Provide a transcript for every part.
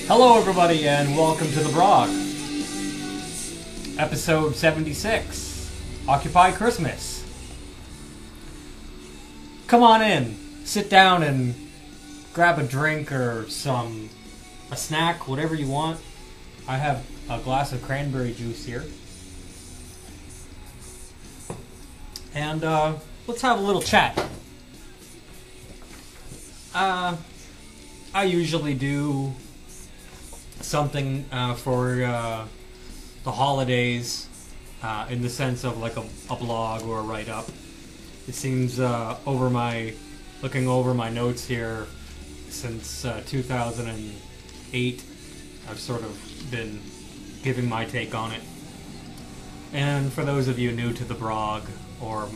Hello everybody and welcome to the Brog. Episode 76. Occupy Christmas. Come on in. Sit down and grab a drink or a snack, whatever you want. I have a glass of cranberry juice here. And let's have a little chat. I usually do something for the holidays in the sense of like a blog or a write-up. It seems looking over my notes here since 2008, I've sort of been giving my take on it. And for those of you new to the Brog or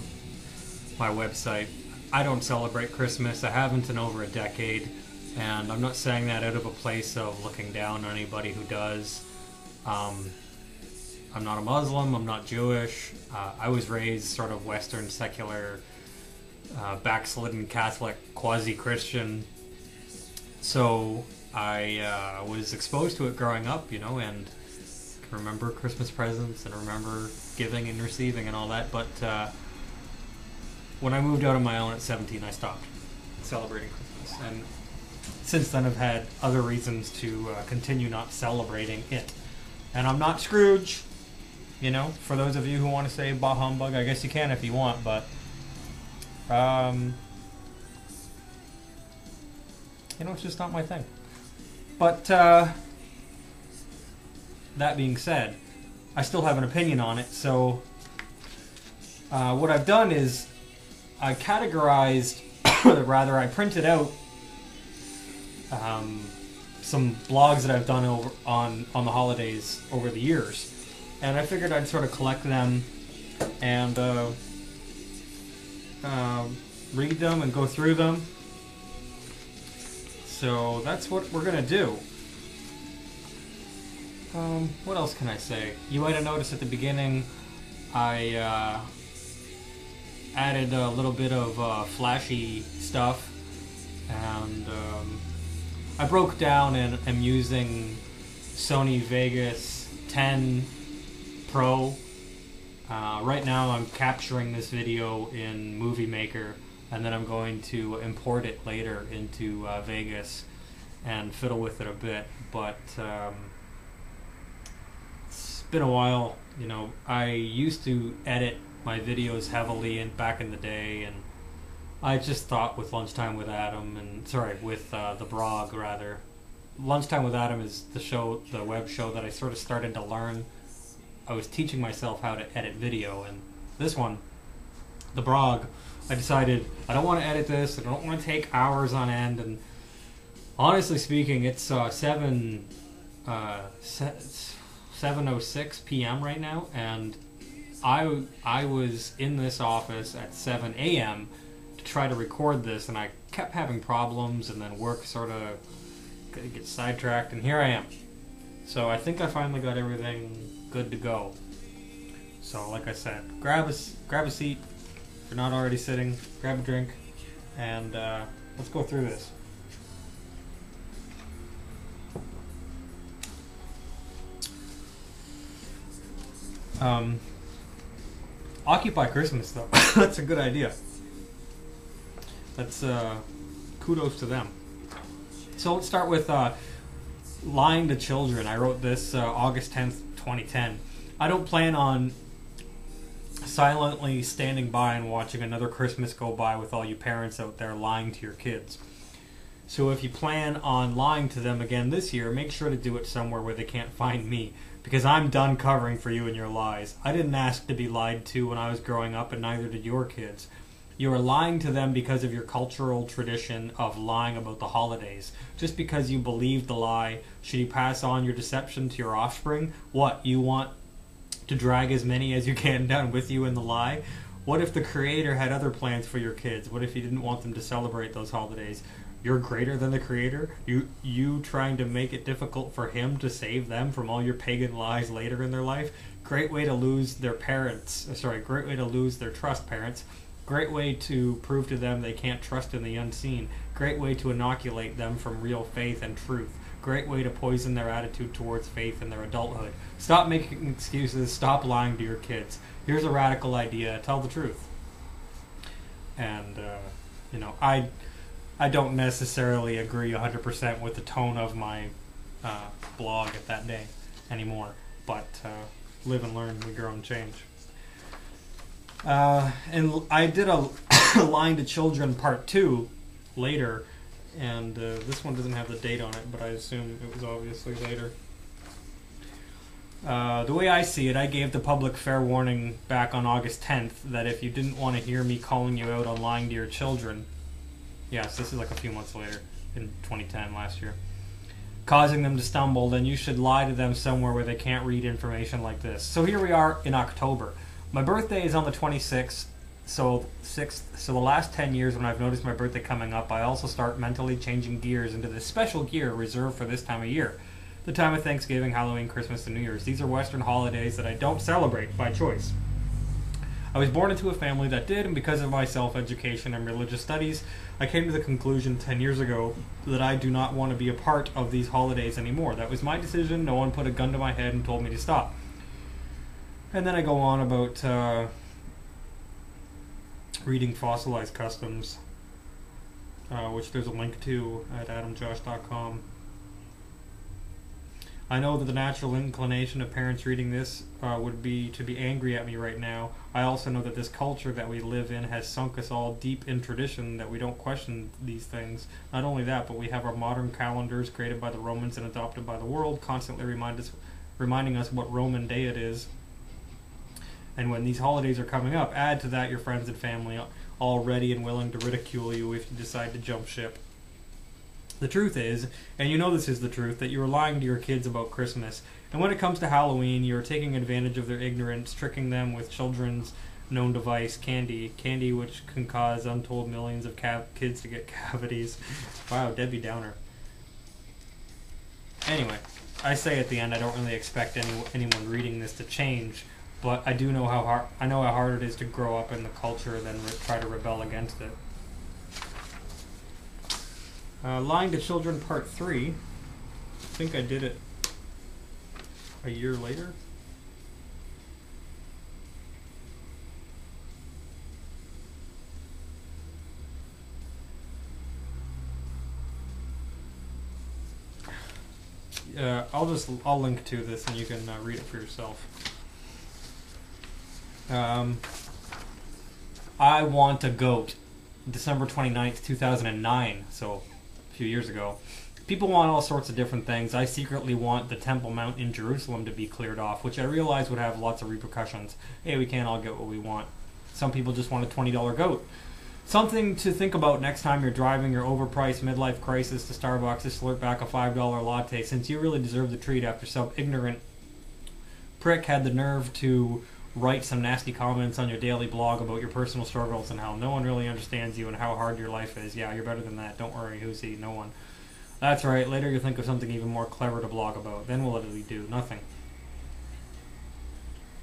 my website, I don't celebrate Christmas. I haven't in over a decade. And I'm not saying that out of a place of looking down on anybody who does. I'm not a Muslim, I'm not Jewish. I was raised sort of Western, secular, backslidden Catholic, quasi-Christian. So I was exposed to it growing up, and can remember Christmas presents and remember giving and receiving and all that. But when I moved out on my own at 17, I stopped celebrating Christmas. And since then I've had other reasons to continue not celebrating it. And I'm not Scrooge, for those of you who want to say bah humbug, I guess you can if you want, but it's just not my thing. But that being said, I still have an opinion on it. So what I've done is I categorized, rather I printed out some blogs that I've done on the holidays over the years, and I figured I'd sort of collect them and read them and go through them. So that's what we're gonna do. What else can I say? You might have noticed at the beginning I added a little bit of flashy stuff, and I broke down and am using Sony Vegas 10 Pro. Right now I'm capturing this video in Movie Maker, and then I'm going to import it later into Vegas and fiddle with it a bit. But it's been a while. I used to edit my videos heavily back in the day, and I just thought with Lunchtime with Adam, with the Brog rather. Lunchtime with Adam is the web show that I sort of started to learn. I was teaching myself how to edit video, and this one, the Brog, I decided I don't want to edit this, I don't want to take hours on end, and honestly speaking, it's 7:06 p.m. right now, and I was in this office at 7 a.m. to try to record this, and I kept having problems, and then work sort of get sidetracked, and here I am. So I think I finally got everything good to go. So like I said, grab a seat if you're not already sitting, grab a drink, and let's go through this. Occupy Christmas though. That's a good idea. That's kudos to them. So let's start with lying to children. I wrote this August 10th, 2010. I don't plan on silently standing by and watching another Christmas go by with all you parents out there lying to your kids. So if you plan on lying to them again this year, make sure to do it somewhere where they can't find me, because I'm done covering for you and your lies. I didn't ask to be lied to when I was growing up, and neither did your kids. You are lying to them because of your cultural tradition of lying about the holidays. Just because you believe the lie, should you pass on your deception to your offspring? What, you want to drag as many as you can down with you in the lie? What if the Creator had other plans for your kids? What if you didn't want them to celebrate those holidays? You're greater than the Creator? You trying to make it difficult for Him to save them from all your pagan lies later in their life? Great way to lose their parents. Great way to lose their trust, parents. Great way to prove to them they can't trust in the unseen. Great way to inoculate them from real faith and truth. Great way to poison their attitude towards faith in their adulthood. Stop making excuses. Stop lying to your kids. Here's a radical idea. Tell the truth. And, I don't necessarily agree 100% with the tone of my blog at that day anymore. But live and learn, we grow and change. And I did a Lying to Children Part 2 later, and this one doesn't have the date on it, but I assume it was obviously later. The way I see it, I gave the public fair warning back on August 10th that if you didn't want to hear me calling you out on lying to your children, yes, this is like a few months later, in 2010, last year, causing them to stumble, then you should lie to them somewhere where they can't read information like this. So here we are in October. My birthday is on the 26th, so the last 10 years when I've noticed my birthday coming up, I also start mentally changing gears into this special gear reserved for this time of year. The time of Thanksgiving, Halloween, Christmas, and New Year's. These are Western holidays that I don't celebrate by choice. I was born into a family that did, and because of my self-education and religious studies, I came to the conclusion 10 years ago that I do not want to be a part of these holidays anymore. That was my decision. No one put a gun to my head and told me to stop. And then I go on about reading Fossilized Customs, which there's a link to at adamjosh.com. I know that the natural inclination of parents reading this would be to be angry at me right now. I also know that this culture that we live in has sunk us all deep in tradition that we don't question these things. Not only that, but we have our modern calendars created by the Romans and adopted by the world, constantly reminding us what Roman day it is. And when these holidays are coming up, add to that your friends and family all ready and willing to ridicule you if you decide to jump ship. The truth is, and you know this is the truth, that you are lying to your kids about Christmas. And when it comes to Halloween, you are taking advantage of their ignorance, tricking them with children's known device, candy which can cause untold millions of kids to get cavities. Wow, Debbie Downer. Anyway, I say at the end I don't really expect anyone reading this to change, but I do know how hard it is to grow up in the culture and then try to rebel against it. Lying to Children Part 3. I think I did it a year later. I'll link to this and you can read it for yourself. I Want a Goat, December 29th, 2009, so a few years ago. People want all sorts of different things. I secretly want the Temple Mount in Jerusalem to be cleared off, which I realize would have lots of repercussions. Hey, we can't all get what we want. Some people just want a $20 goat. Something to think about next time you're driving your overpriced midlife crisis to Starbucks to slurp back a $5 latte, since you really deserve the treat after some ignorant prick had the nerve to write some nasty comments on your daily blog about your personal struggles and how no one really understands you and how hard your life is. Yeah, you're better than that. Don't worry, who's he? No one. That's right. Later you'll think of something even more clever to blog about. Then what will you do? Nothing.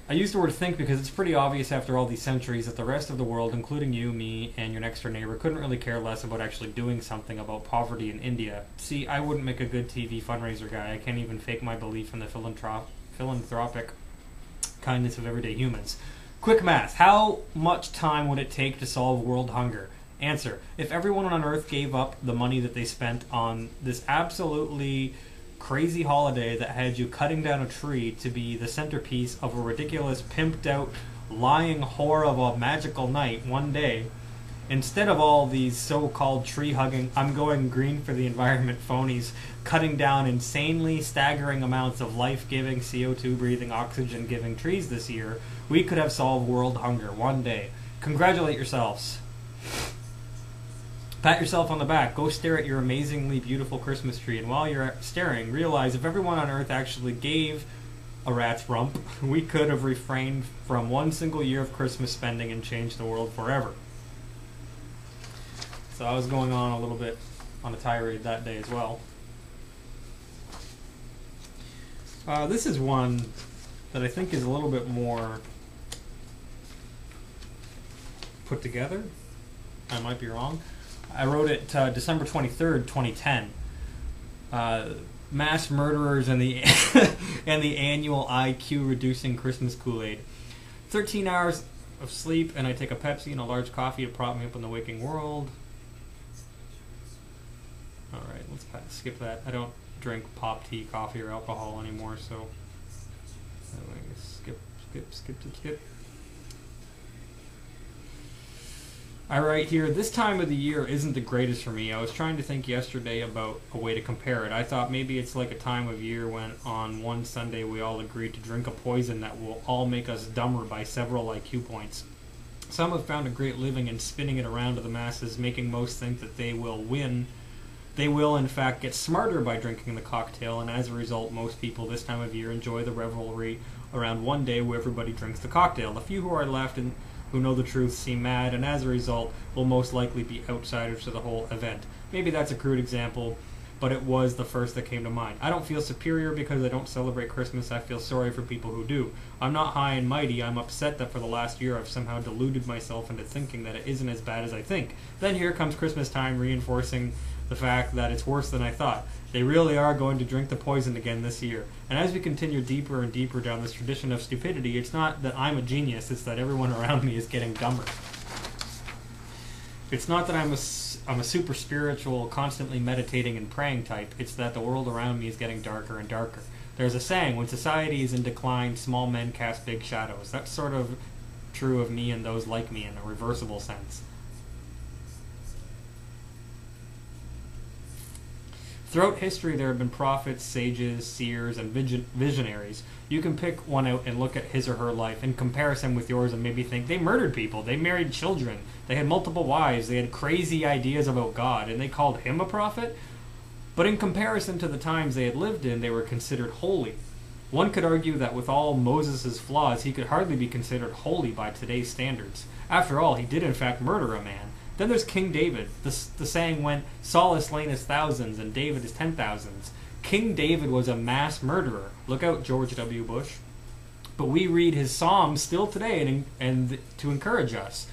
I use the word think because it's pretty obvious after all these centuries that the rest of the world, including you, me, and your next door neighbor, couldn't really care less about actually doing something about poverty in India. See, I wouldn't make a good TV fundraiser guy. I can't even fake my belief in the philanthropic kindness of everyday humans. Quick math. How much time would it take to solve world hunger? Answer. If everyone on Earth gave up the money that they spent on this absolutely crazy holiday that had you cutting down a tree to be the centerpiece of a ridiculous, pimped out, lying whore of a magical night one day, instead of all these so-called tree-hugging, I'm going green for the environment phonies cutting down insanely staggering amounts of life-giving, CO2-breathing, oxygen-giving trees this year, we could have solved world hunger one day. Congratulate yourselves. Pat yourself on the back. Go stare at your amazingly beautiful Christmas tree, and while you're staring, realize if everyone on Earth actually gave a rat's rump, we could have refrained from one single year of Christmas spending and changed the world forever. So I was going on a little bit on a tirade that day as well. This is one that I think is a little bit more put together. I might be wrong. I wrote it December 23rd, 2010. Mass murderers and the and the annual IQ reducing Christmas Kool-Aid. 13 hours of sleep, and I take a Pepsi and a large coffee to prop me up in the waking world. All right, let's skip that. I don't drink pop, tea, coffee, or alcohol anymore, so skip. I write here, this time of the year isn't the greatest for me. I was trying to think yesterday about a way to compare it. I thought maybe it's like a time of year when on one Sunday we all agreed to drink a poison that will all make us dumber by several IQ points. Some have found a great living in spinning it around to the masses, making most think that they will win. They will, in fact, get smarter by drinking the cocktail, and as a result, most people this time of year enjoy the revelry around one day where everybody drinks the cocktail. The few who are left and who know the truth seem mad, and as a result will most likely be outsiders to the whole event. Maybe that's a crude example, but it was the first that came to mind. I don't feel superior because I don't celebrate Christmas. I feel sorry for people who do. I'm not high and mighty. I'm upset that for the last year I've somehow deluded myself into thinking that it isn't as bad as I think. Then here comes Christmas time, reinforcing the fact that it's worse than I thought. They really are going to drink the poison again this year. And as we continue deeper and deeper down this tradition of stupidity, it's not that I'm a genius, it's that everyone around me is getting dumber. It's not that I'm a super spiritual, constantly meditating and praying type. It's that the world around me is getting darker and darker. There's a saying, when society is in decline, small men cast big shadows. That's sort of true of me and those like me in a reversible sense. Throughout history, there have been prophets, sages, seers, and visionaries. You can pick one out and look at his or her life in comparison with yours and maybe think, they murdered people, they married children, they had multiple wives, they had crazy ideas about God, and they called him a prophet? But in comparison to the times they had lived in, they were considered holy. One could argue that with all Moses' flaws, he could hardly be considered holy by today's standards. After all, he did in fact murder a man. Then there's King David. The saying went, Saul has slain his thousands and David his 10,000s. King David was a mass murderer. Look out, George W. Bush. But we read his psalms still today and to encourage us.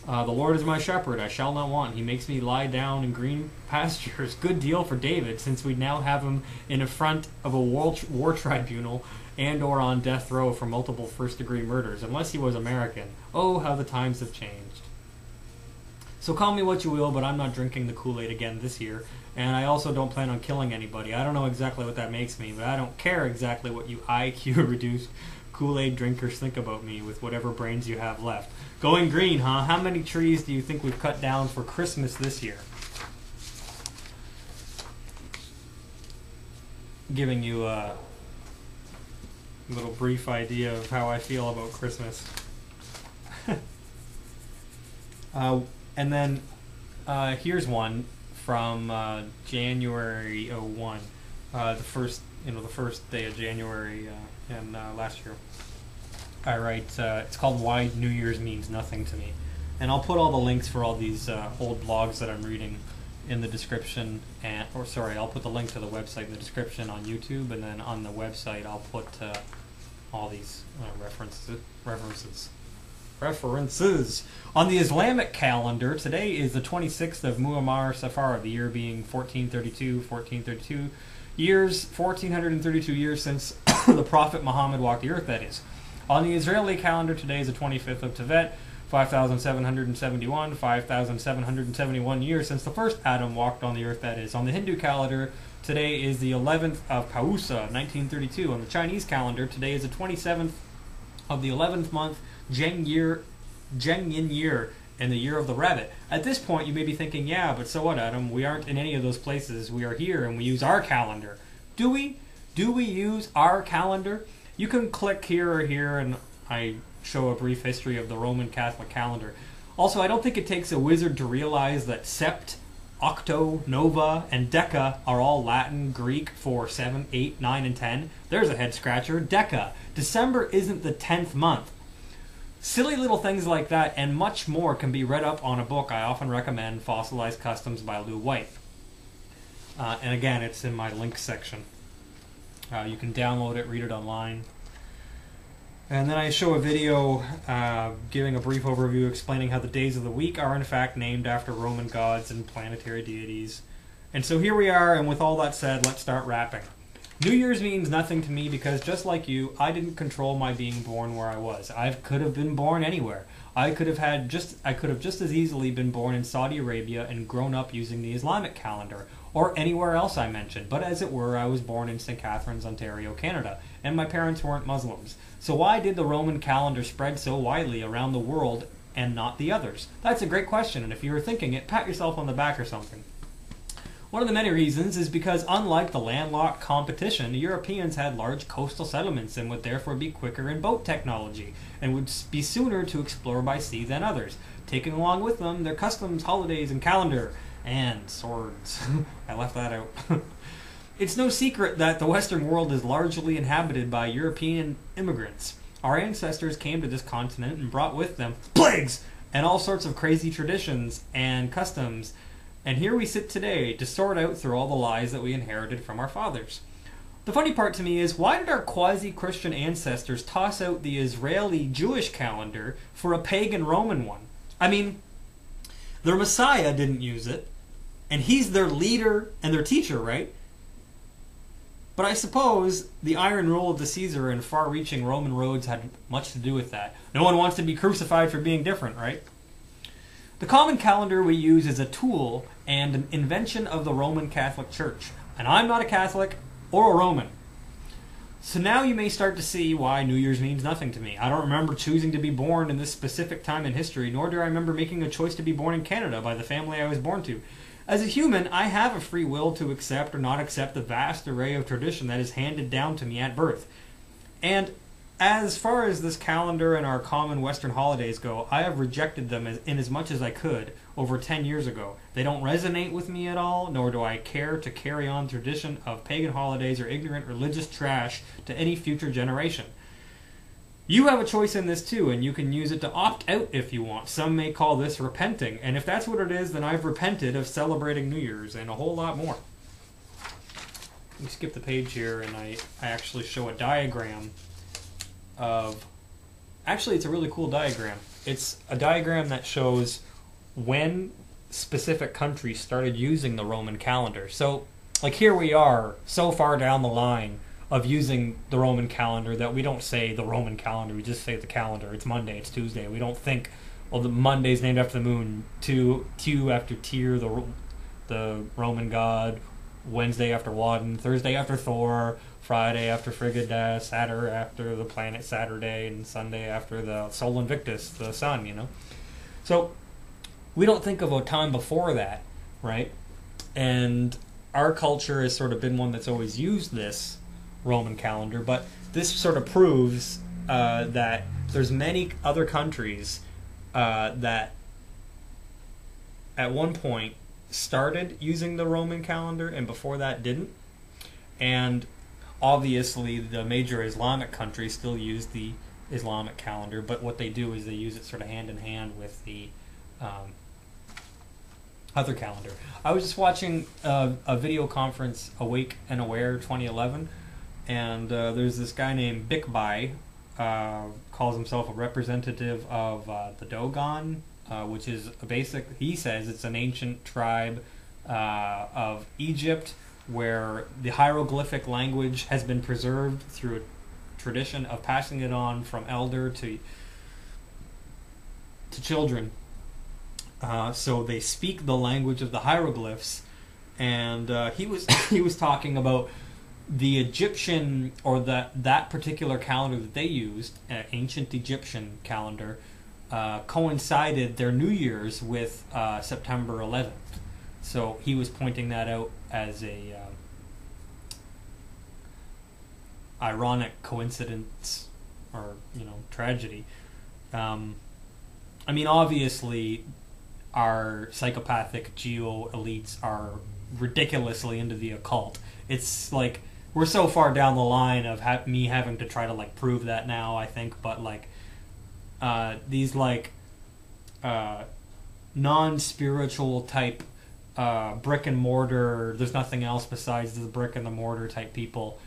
The Lord is my shepherd, I shall not want. He makes me lie down in green pastures. Good deal for David, since we now have him in front of a war tribunal and or on death row for multiple first-degree murders, unless he was American. Oh, how the times have changed. So call me what you will, but I'm not drinking the Kool-Aid again this year, and I also don't plan on killing anybody. I don't know exactly what that makes me, but I don't care exactly what you IQ-reduced Kool-Aid drinkers think about me with whatever brains you have left. Going green, huh? How many trees do you think we've cut down for Christmas this year? Giving you a little brief idea of how I feel about Christmas. And then here's one from January 01, the first day of January last year. I write, it's called "Why New Year's Means Nothing to Me," and I'll put all the links for all these old blogs that I'm reading in the description, I'll put the link to the website in the description on YouTube, and then on the website I'll put all these references. On the Islamic calendar, today is the 26th of Muammar Safar, the year being 1432 years since the Prophet Muhammad walked the earth, that is. On the Israeli calendar, today is the 25th of Tevet, 5,771 years since the first Adam walked on the earth, that is. On the Hindu calendar, today is the 11th of Pausa, 1932. On the Chinese calendar, today is the 27th of the 11th month, Zheng Yin year, and the year of the rabbit. At this point, you may be thinking, yeah, but so what, Adam? We aren't in any of those places. We are here, and we use our calendar. Do we? Do we use our calendar? You can click here or here, and I show a brief history of the Roman Catholic calendar. Also, I don't think it takes a wizard to realize that sept, octo, nova, and deca are all Latin, Greek for 7, 8, 9, and 10. There's a head-scratcher. Deca. December isn't the 10th month. Silly little things like that and much more can be read up on a book I often recommend, Fossilized Customs by Lou White. And again, it's in my links section. You can download it, read it online. And then I show a video giving a brief overview explaining how the days of the week are in fact named after Roman gods and planetary deities. And so here we are, and with all that said, let's start wrapping. New Year's means nothing to me because, just like you, I didn't control my being born where I was. I could have been born anywhere. I could have just as easily been born in Saudi Arabia and grown up using the Islamic calendar, or anywhere else I mentioned. But as it were, I was born in St. Catharines, Ontario, Canada, and my parents weren't Muslims. So why did the Roman calendar spread so widely around the world and not the others? That's a great question, and if you were thinking it, pat yourself on the back or something. One of the many reasons is because, unlike the landlocked competition, the Europeans had large coastal settlements and would therefore be quicker in boat technology and would be sooner to explore by sea than others, taking along with them their customs, holidays, and calendar, and swords. I left that out. It's no secret that the Western world is largely inhabited by European immigrants. Our ancestors came to this continent and brought with them plagues and all sorts of crazy traditions and customs. And here we sit today to sort out through all the lies that we inherited from our fathers. The funny part to me is, why did our quasi-Christian ancestors toss out the Israeli Jewish calendar for a pagan Roman one? I mean, their Messiah didn't use it, and he's their leader and their teacher, right? But I suppose the iron rule of the Caesar and far-reaching Roman roads had much to do with that. No one wants to be crucified for being different, right? The common calendar we use is a tool and an invention of the Roman Catholic Church. And I'm not a Catholic or a Roman. So now you may start to see why New Year's means nothing to me. I don't remember choosing to be born in this specific time in history, nor do I remember making a choice to be born in Canada by the family I was born to. As a human, I have a free will to accept or not accept the vast array of tradition that is handed down to me at birth. And as far as this calendar and our common Western holidays go, I have rejected them in as much as I could over 10 years ago. They don't resonate with me at all, nor do I care to carry on tradition of pagan holidays or ignorant religious trash to any future generation. You have a choice in this too, and you can use it to opt out if you want. Some may call this repenting, and if that's what it is, then I've repented of celebrating New Year's and a whole lot more. We skip the page here, and I actually show a diagram of... Actually, it's a really cool diagram. It's a diagram that shows when specific countries started using the Roman calendar. So, like, here we are, so far down the line of using the Roman calendar that we don't say the Roman calendar, we just say the calendar. It's Monday, it's Tuesday. We don't think, well, the Monday's named after the moon, Tu after Tyr, the Roman god, Wednesday after Woden, Thursday after Thor, Friday after Frigga, Saturday after the planet Saturday, and Sunday after the Sol Invictus, the sun, you know? So, we don't think of a time before that, right? And our culture has sort of been one that's always used this Roman calendar, but this sort of proves that there's many other countries that at one point started using the Roman calendar and before that didn't. And obviously the major Islamic countries still use the Islamic calendar, but what they do is they use it sort of hand in hand with the other calendar. I was just watching a video conference, Awake and Aware 2011, and there's this guy named Bikbai, calls himself a representative of the Dogon, which is a basic, he says it's an ancient tribe of Egypt where the hieroglyphic language has been preserved through a tradition of passing it on from elder to children. So they speak the language of the hieroglyphs, and he was talking about the Egyptian, or that particular calendar that they used, ancient Egyptian calendar, coincided their New Year's with September 11th. So he was pointing that out as a ironic coincidence, or tragedy. I mean, obviously, our psychopathic geo elites are ridiculously into the occult. It's like we're so far down the line of me having to try to prove that now, I think, but these non-spiritual type brick and mortar, there's nothing else besides the brick and the mortar type people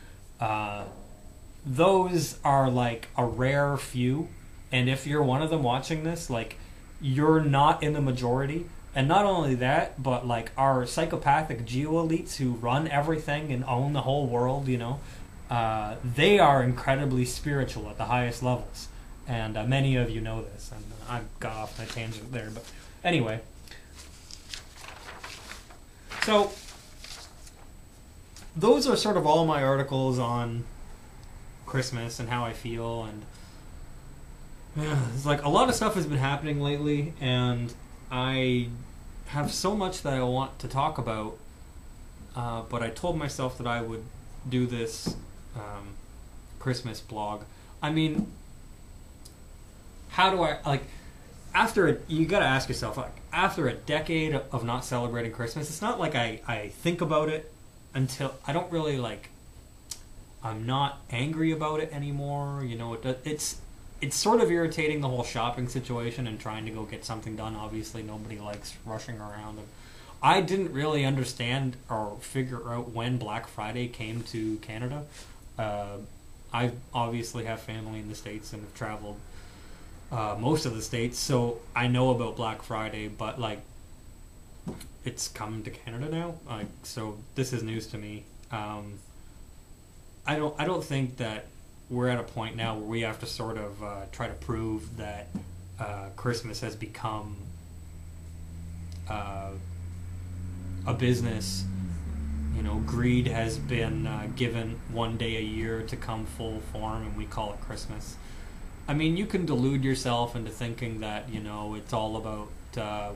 those are like a rare few, and if you're one of them watching this, like, you're not in the majority. And not only that, but like our psychopathic geo-elites who run everything and own the whole world, they are incredibly spiritual at the highest levels. And many of you know this, and I got off my tangent there, but anyway. So, those are sort of all my articles on Christmas and how I feel, and it's like a lot of stuff has been happening lately, and I have so much that I want to talk about, but I told myself that I would do this Christmas blog. I mean, how do I, like, you gotta ask yourself, like, after a decade of not celebrating Christmas, it's not like I think about it until, I don't really, like, I'm not angry about it anymore, it's sort of irritating, the whole shopping situation and trying to go get something done. Obviously, nobody likes rushing around. And I didn't really understand or figure out when Black Friday came to Canada. I obviously have family in the States and have traveled most of the States, so I know about Black Friday, but, like, it's coming to Canada now. Like, so this is news to me. I don't think that we're at a point now where we have to sort of try to prove that Christmas has become a business. Greed has been given one day a year to come full form, and we call it Christmas. I mean, you can delude yourself into thinking that, it's all about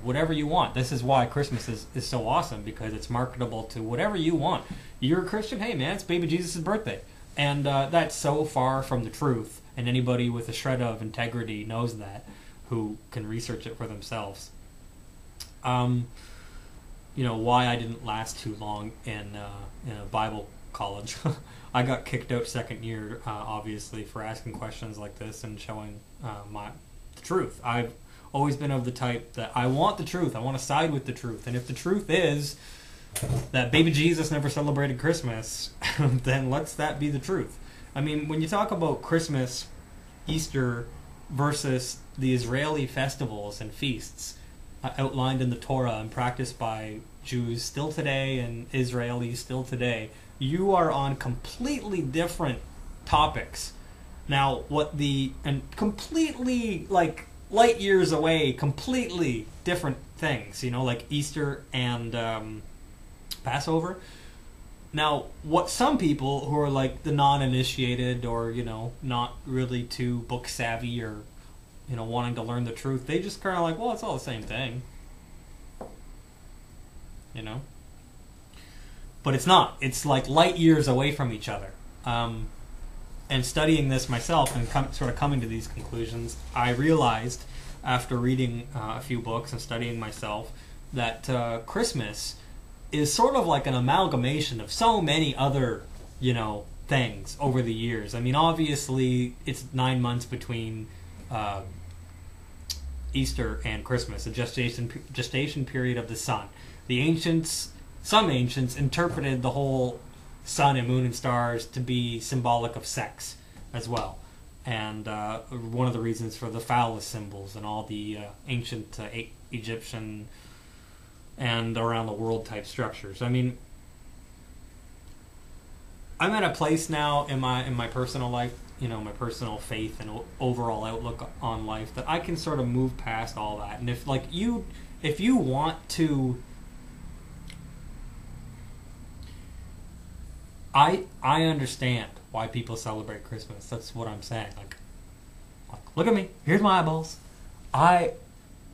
whatever you want. This is why Christmas is so awesome, because it's marketable to whatever you want. You're a Christian? Hey, man, it's baby Jesus' birthday. And that's so far from the truth, and anybody with a shred of integrity knows that, who can research it for themselves. Why I didn't last too long in a Bible college. I got kicked out second year, obviously, for asking questions like this and showing the truth. I've always been of the type that I want the truth. I want to side with the truth. And if the truth is that baby Jesus never celebrated Christmas, then let's that be the truth. I mean, when you talk about Christmas, Easter versus the Israeli festivals and feasts outlined in the Torah and practiced by Jews still today and Israelis still today, you are on completely different topics. Now, completely, like, light years away, completely different things, like Easter and Passover. Now, what some people who are like the non-initiated or, not really too book savvy or, wanting to learn the truth, they just kind of like, well, it's all the same thing. But it's not. It's like light years away from each other. And studying this myself and sort of coming to these conclusions, I realized after reading a few books and studying myself that Christmas is sort of like an amalgamation of so many other, things over the years. I mean, obviously, it's 9 months between Easter and Christmas, a gestation period of the sun. Some ancients interpreted the whole sun and moon and stars to be symbolic of sex as well. And one of the reasons for the phallus symbols and all the ancient Egyptian and around the world type structures. I mean, I'm at a place now in my personal life, my personal faith and overall outlook on life, that I can sort of move past all that. And if you want to, I understand why people celebrate Christmas. That's what I'm saying. Like, look at me. Here's my eyeballs. I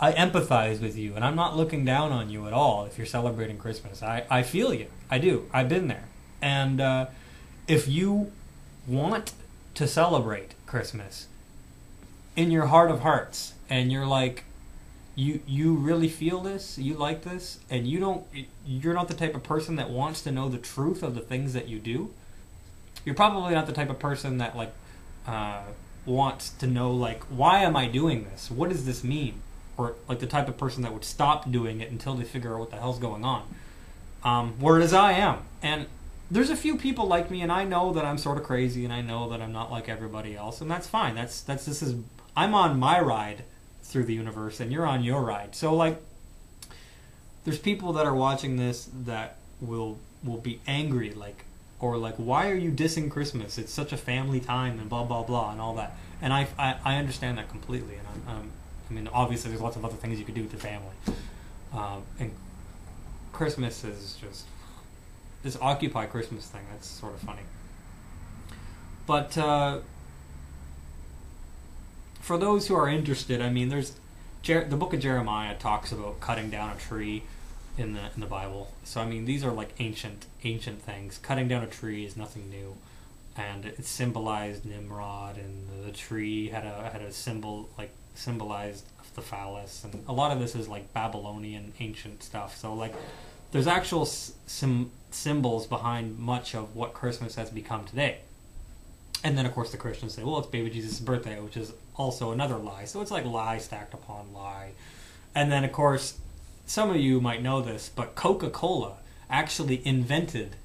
empathize with you, and I'm not looking down on you at all if you're celebrating Christmas. I feel you. I do. I've been there. And if you want to celebrate Christmas in your heart of hearts, and you're like, you really feel this, you like this, and you're not the type of person that wants to know the truth of the things that you do, you're probably not the type of person that wants to know, like, why am I doing this? What does this mean? Or like the type of person that would stop doing it until they figure out what the hell's going on. Whereas I am. And there's a few people like me, and I know that I'm sort of crazy, and I know that I'm not like everybody else, and that's fine. I'm on my ride through the universe, and you're on your ride. So like, there's people that are watching this that will be angry, like, or like, why are you dissing Christmas? It's such a family time, and blah blah blah, and all that. And I understand that completely, and I mean, obviously, there's lots of other things you could do with your family, and Christmas is just this Occupy Christmas thing. That's sort of funny. But for those who are interested, I mean, there's the book of Jeremiah talks about cutting down a tree in the Bible. So I mean, these are like ancient things. Cutting down a tree is nothing new, and it symbolized Nimrod, and the tree had a symbol, like symbolized the phallus, and a lot of this is like Babylonian ancient stuff. So like, there's actual symbols behind much of what Christmas has become today. And then of course the Christians say, well, it's baby Jesus' birthday, which is also another lie. So it's like lie stacked upon lie. And then of course, some of you might know this, but Coca-Cola actually invented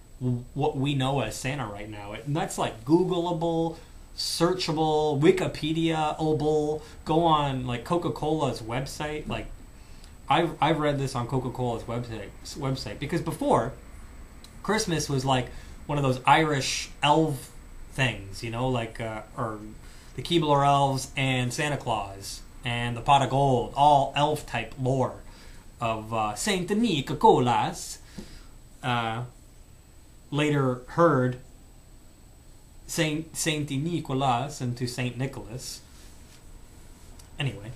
what we know as Santa right now. And that's like Googleable, searchable, Wikipedia-able. Go on like Coca-Cola's website. Like, I've read this on Coca-Cola's website, because before, Christmas was like one of those Irish elf things, you know, like or the Keebler elves and Santa Claus and the Pot of Gold, all elf type lore of Saint Nicholas. Later heard Saint Nicholas into Saint Nicholas. Anyway,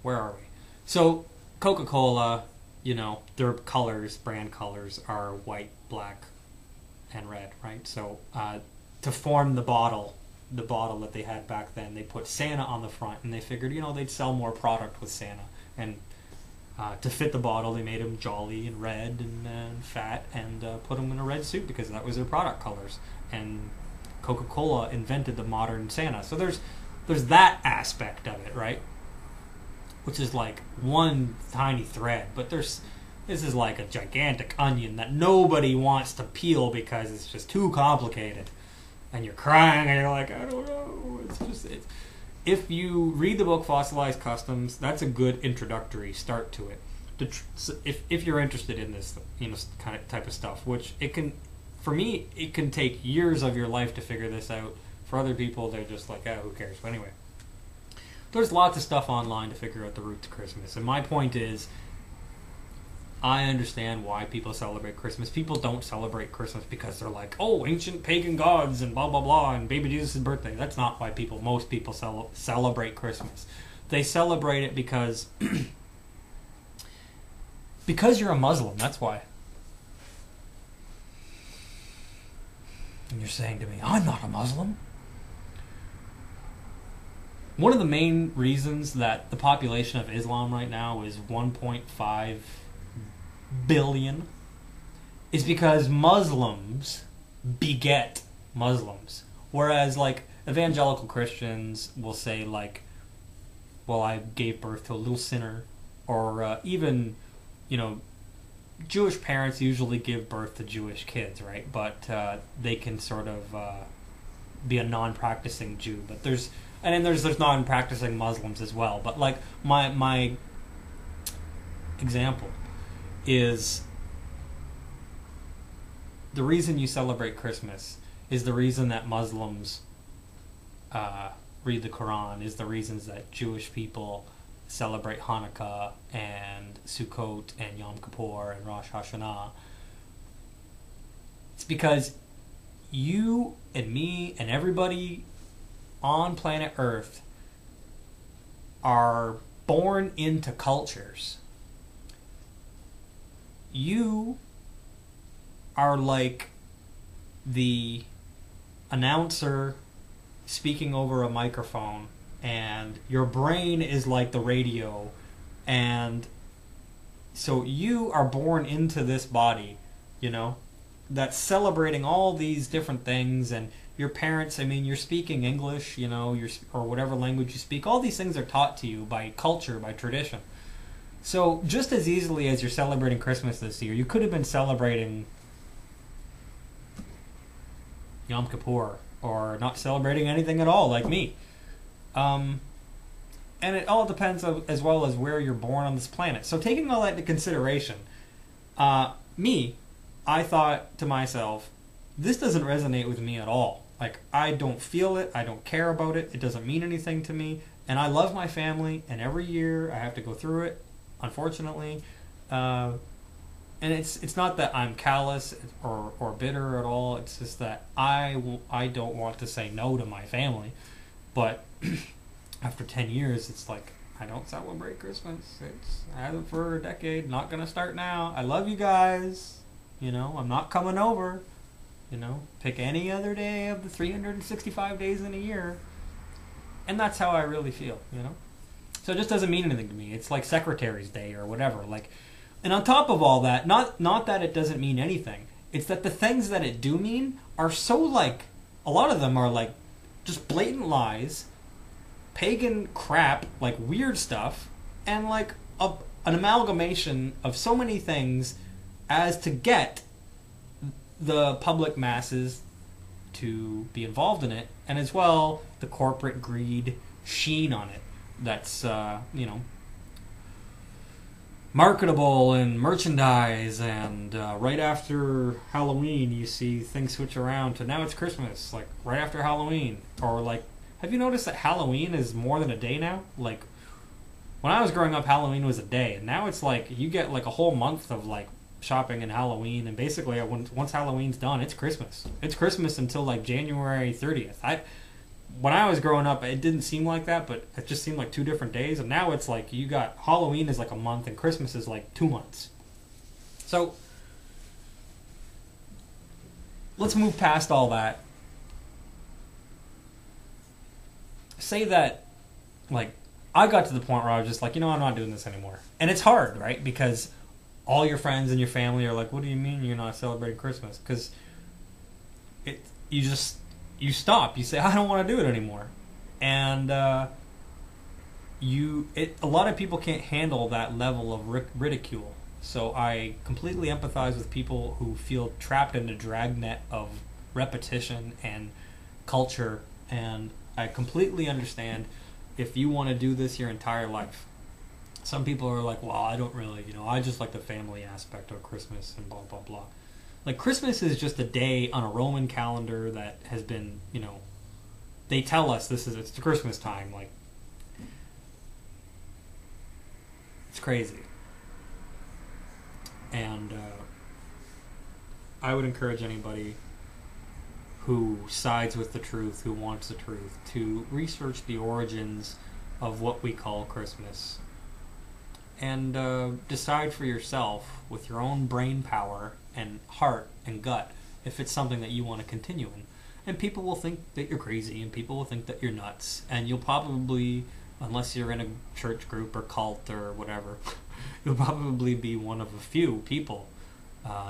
where are we? So Coca-Cola, you know, their brand colors are white, black, and red, right? So to form the bottle that they had back then, they put Santa on the front, and they figured, you know, they'd sell more product with Santa. And to fit the bottle, they made him jolly and red and fat, and put him in a red suit because that was their product colors. And Coca-Cola invented the modern Santa. So there's that aspect of it, right? Which is like one tiny thread, but this is like a gigantic onion that nobody wants to peel because it's just too complicated. And you're crying and you're like, I don't know. If you read the book Fossilized Customs, that's a good introductory start to it. If you're interested in this, you know, kind of type of stuff, which it can, for me, it can take years of your life to figure this out. For other people, they're just like, who cares? But anyway, there's lots of stuff online to figure out the root to Christmas. And my point is, I understand why people celebrate Christmas. People don't celebrate Christmas because they're like, oh, ancient pagan gods and blah, blah, blah, and baby Jesus' birthday. That's not why most people celebrate Christmas. They celebrate it because you're a Muslim. That's why. And you're saying to me, I'm not a Muslim. One of the main reasons that the population of Islam right now is 1.5 billion is because Muslims beget Muslims. Whereas, like, evangelical Christians will say, like, well, I gave birth to a little sinner. Or even, you know, Jewish parents usually give birth to Jewish kids, right? But they can sort of be a non-practicing Jew. But there's non-practicing Muslims as well. But like my example is the reason you celebrate Christmas is the reason that Muslims read the Quran, is the reasons that Jewish people celebrate Hanukkah and Sukkot and Yom Kippur and Rosh Hashanah. It's because you and me and everybody on planet Earth are born into cultures. You are like the announcer speaking over a microphone, and your brain is like the radio, and so you are born into this body, you know, that's celebrating all these different things. And your parents, I mean, you're speaking English, you know, or whatever language you speak. All these things are taught to you by culture, by tradition. So just as easily as you're celebrating Christmas this year, you could have been celebrating Yom Kippur or not celebrating anything at all, like me. And it all depends as well as where you're born on this planet. So taking all that into consideration, I thought to myself, this doesn't resonate with me at all. Like, I don't feel it, I don't care about it, it doesn't mean anything to me, and I love my family, and every year I have to go through it, unfortunately. And it's not that I'm callous or bitter at all, it's just that I don't want to say no to my family. But after 10 years, it's like, I don't celebrate Christmas. I haven't for a decade, not going to start now. I love you guys. You know, I'm not coming over. You know, pick any other day of the 365 days in a year. And that's how I really feel, you know? So it just doesn't mean anything to me. It's like Secretary's Day or whatever. Like, and on top of all that, not that it doesn't mean anything. It's that the things that it do mean are so, like, a lot of them are like just blatant lies, pagan crap, like weird stuff, and like an amalgamation of so many things as to get the public masses to be involved in it, and as well the corporate greed sheen on it that's marketable and merchandise, and right after Halloween you see things switch around to now it's Christmas, like right after Halloween. Or like, have you noticed that Halloween is more than a day now? Like, when I was growing up, Halloween was a day, and now it's like you get like a whole month of like shopping and Halloween, and basically once Halloween's done, it's Christmas. It's Christmas until like January 30th. When I was growing up, it didn't seem like that, but it just seemed like 2 different days, and now it's like you got Halloween is like a month and Christmas is like 2 months. So let's move past all that. Say that, like, I got to the point where I was just like, you know, I'm not doing this anymore. And it's hard, right? Because all your friends and your family are like, what do you mean you're not celebrating Christmas? Because you stop. You say, I don't want to do it anymore. And a lot of people can't handle that level of ridicule. So I completely empathize with people who feel trapped in a dragnet of repetition and culture, and I completely understand if you want to do this your entire life. Some people are like, well, I don't really, I just like the family aspect of Christmas and blah, blah, blah. Like, Christmas is just a day on a Roman calendar that has been, they tell us it's the Christmas time. Like, it's crazy. And I would encourage anybody who sides with the truth, who wants the truth, to research the origins of what we call Christmas. And decide for yourself, with your own brain power and heart and gut, if it's something that you want to continue in. And people will think that you're crazy, and people will think that you're nuts, and you'll probably, unless you're in a church group or cult or whatever, you'll probably be one of a few people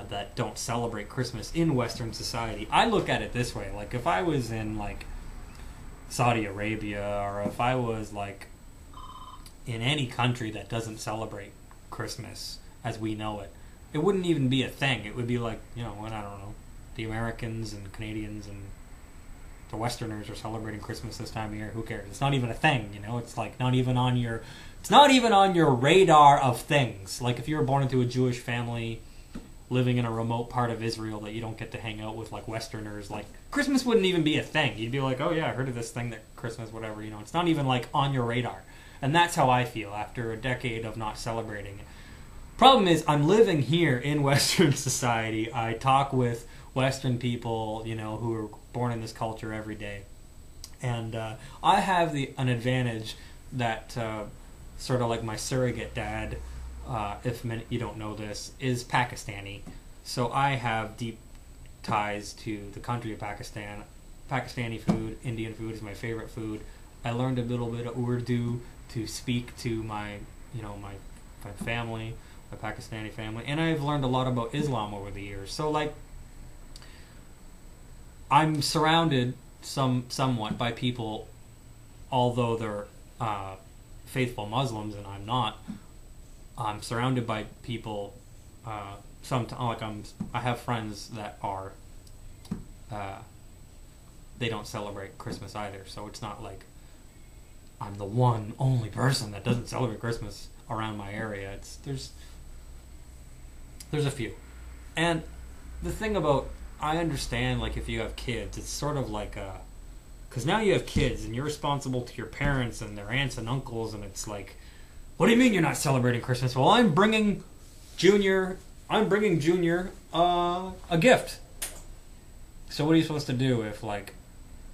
that don't celebrate Christmas in Western society. I look at it this way, like, if I was in, like, Saudi Arabia, or if I was, like, in any country that doesn't celebrate Christmas as we know it, it wouldn't even be a thing. It would be like, I don't know, the Americans and Canadians and the Westerners are celebrating Christmas this time of year. Who cares? It's not even a thing, It's like not even on your radar of things. Like, if you were born into a Jewish family living in a remote part of Israel that you don't get to hang out with, like, Westerners, like, Christmas wouldn't even be a thing. You'd be like, oh yeah, I heard of this thing that Christmas, whatever, It's not even like on your radar. And that's how I feel after a decade of not celebrating it. Problem is, I'm living here in Western society. I talk with Western people, who are born in this culture every day. And I have an advantage that sort of like my surrogate dad, if you don't know this, is Pakistani. So I have deep ties to the country of Pakistan. Pakistani food, Indian food is my favorite food. I learned a little bit of Urdu to speak to my family, my Pakistani family, and I've learned a lot about Islam over the years. So, like, I'm surrounded somewhat by people, although they're faithful Muslims and I'm not, I'm surrounded by people. I have friends that are. They don't celebrate Christmas either, so it's not like I'm the one only person that doesn't celebrate Christmas around my area. There's a few, and the thing about, I understand, like, if you have kids, it's sort of like because now you have kids and you're responsible to your parents and their aunts and uncles, and it's like, what do you mean you're not celebrating Christmas? Well, I'm bringing Junior a gift. So what are you supposed to do if, like,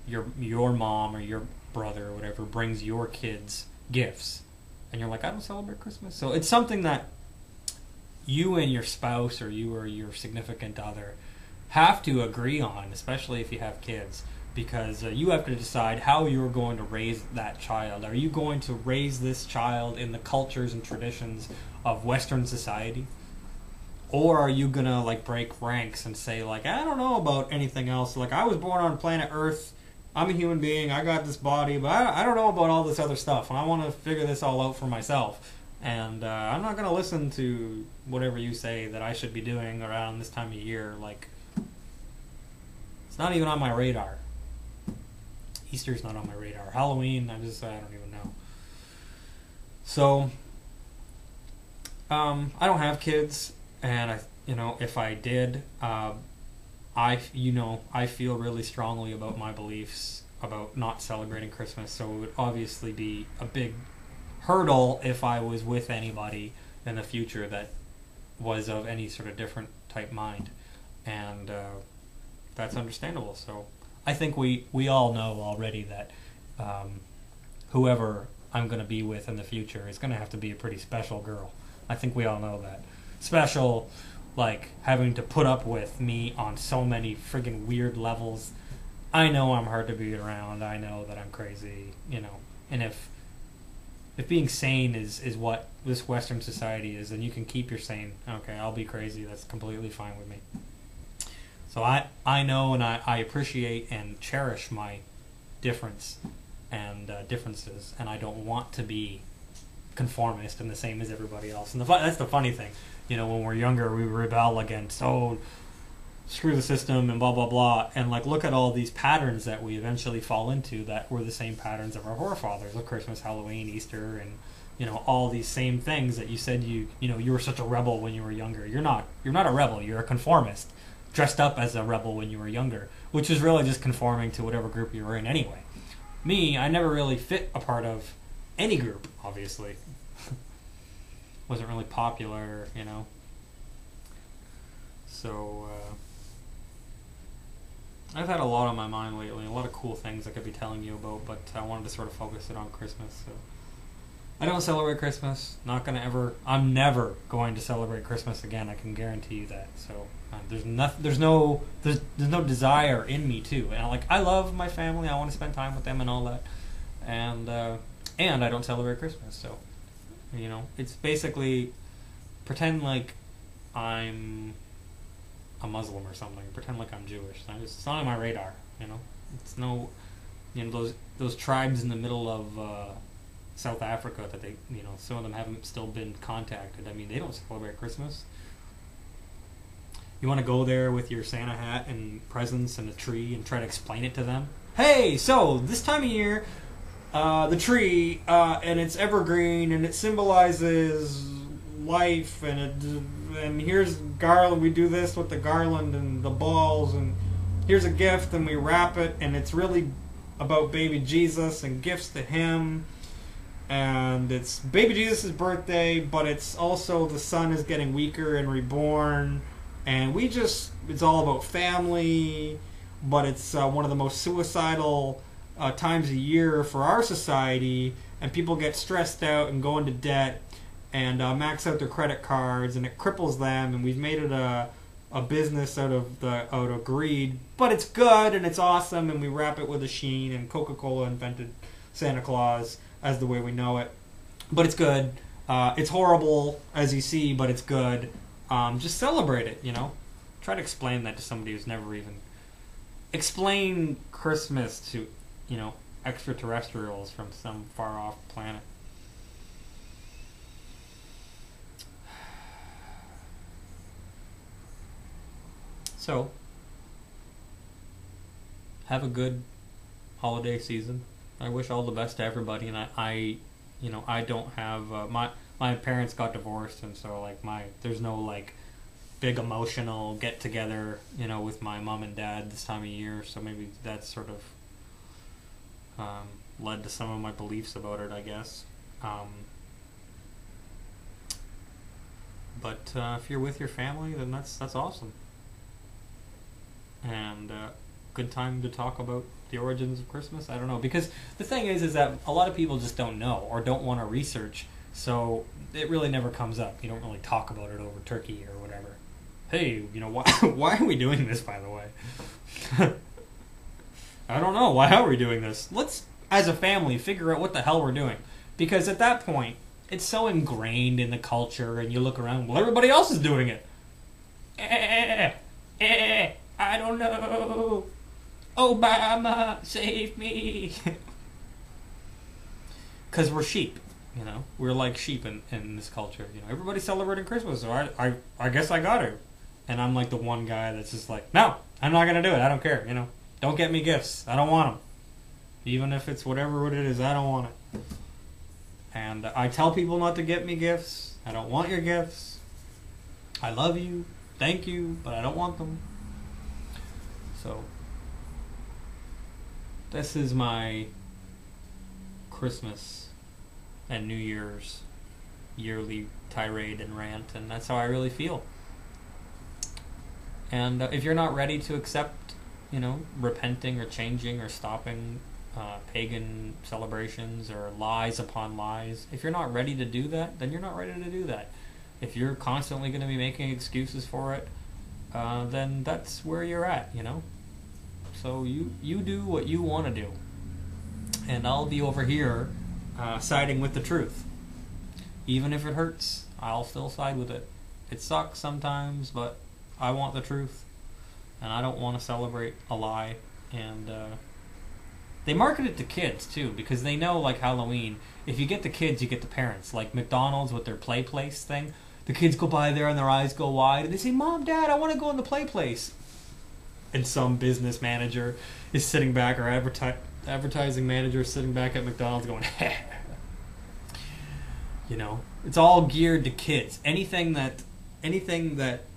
your mom or your brother or whatever brings your kids gifts, and you're like, I don't celebrate Christmas? So it's something that you and your spouse, or you or your significant other, have to agree on, especially if you have kids, because you have to decide how you're going to raise that child. Are you going to raise this child in the cultures and traditions of Western society? Or are you going to, like, break ranks and say, like, I don't know about anything else. Like, I was born on planet Earth. I'm a human being. I got this body, but I don't know about all this other stuff, and I want to figure this all out for myself. And I'm not going to listen to whatever you say that I should be doing around this time of year. Like, it's not even on my radar. Easter's not on my radar. Halloween, I don't even know. So, I don't have kids, and if I did, I feel really strongly about my beliefs about not celebrating Christmas. So it would obviously be a big hurdle if I was with anybody in the future that was of any sort of different type mind, and that's understandable. So I think we all know already that whoever I'm going to be with in the future is going to have to be a pretty special girl. I think we all know that. Special, like, having to put up with me on so many friggin' weird levels. I know I'm hard to be around. I know that I'm crazy, and if being sane is what this Western society is, then you can keep your sane. Okay, I'll be crazy. That's completely fine with me. So I know, and I appreciate and cherish my difference and differences, and I don't want to be conformist and the same as everybody else. And that's the funny thing. When we're younger, we rebel against, screw the system and blah, blah, blah. And, like, look at all these patterns that we eventually fall into that were the same patterns of our forefathers, of Christmas, Halloween, Easter, and, all these same things that you said you were such a rebel when you were younger. You're not a rebel. You're a conformist, dressed up as a rebel when you were younger, which is really just conforming to whatever group you were in anyway. Me, I never really fit a part of any group, obviously. Wasn't really popular, So, I've had a lot on my mind lately, a lot of cool things I could be telling you about, but I wanted to sort of focus it on Christmas. So, I don't celebrate Christmas. I'm never going to celebrate Christmas again. I can guarantee you that. So, there's no desire in me to. And I love my family. I want to spend time with them and all that. And I don't celebrate Christmas. So, it's basically pretend like I'm a Muslim or something. Pretend like I'm Jewish. It's not on my radar. It's no, those tribes in the middle of South Africa that they, some of them haven't still been contacted. I mean, they don't celebrate Christmas. You want to go there with your Santa hat and presents and a tree and try to explain it to them? Hey, so this time of year, the tree, and it's evergreen, and it symbolizes life, and here's garland. We do this with the garland and the balls, and here's a gift, and we wrap it, and it's really about baby Jesus and gifts to him, and it's baby Jesus' birthday, but it's also the sun is getting weaker and reborn, and it's all about family, but it's one of the most suicidal times a year for our society, and people get stressed out and go into debt and max out their credit cards, and it cripples them, and we've made it a business out of greed, but it's good and it's awesome, and we wrap it with a sheen, and Coca-Cola invented Santa Claus as the way we know it, but it's good. It's horrible, as you see, but it's good. Just celebrate it, Try to explain that to somebody who's never even explain Christmas to extraterrestrials from some far off planet. So, have a good holiday season. I wish all the best to everybody, and I don't have my parents got divorced, and so like there's no like big emotional get together, with my mom and dad this time of year. So maybe that's sort of led to some of my beliefs about it, I guess. But if you're with your family, then that's awesome, and good time to talk about the origins of Christmas. I don't know, because the thing is that a lot of people just don't know or don't want to research, so it really never comes up. You don't really talk about it over turkey or whatever. Hey, why are we doing this, by the way? I don't know. Why are we doing this? Let's, as a family, figure out what the hell we're doing. Because at that point, it's so ingrained in the culture, and you look around, well, everybody else is doing it. I don't know. Obama, save me. Because we're sheep, We're like sheep in this culture. Everybody's celebrating Christmas, so I guess I got to. And I'm like the one guy that's just like, no, I'm not going to do it. I don't care, Don't get me gifts. I don't want them. Even if it's whatever it is, I don't want it. And I tell people not to get me gifts. I don't want your gifts. I love you. Thank you. But I don't want them. So, this is my Christmas and New Year's yearly tirade and rant. And that's how I really feel. And if you're not ready to accept, repenting or changing or stopping pagan celebrations or lies upon lies, if you're not ready to do that, then you're not ready to do that. If you're constantly going to be making excuses for it, then that's where you're at, So you do what you want to do. And I'll be over here siding with the truth. Even if it hurts, I'll still side with it. It sucks sometimes, but I want the truth. And I don't want to celebrate a lie. And they market it to kids, too, because they know, like Halloween, if you get the kids, you get the parents. Like McDonald's with their play place thing. The kids go by there and their eyes go wide, and they say, Mom, Dad, I want to go in the play place. And some business manager is sitting back, or advertising manager is sitting back at McDonald's going, it's all geared to kids. Anything that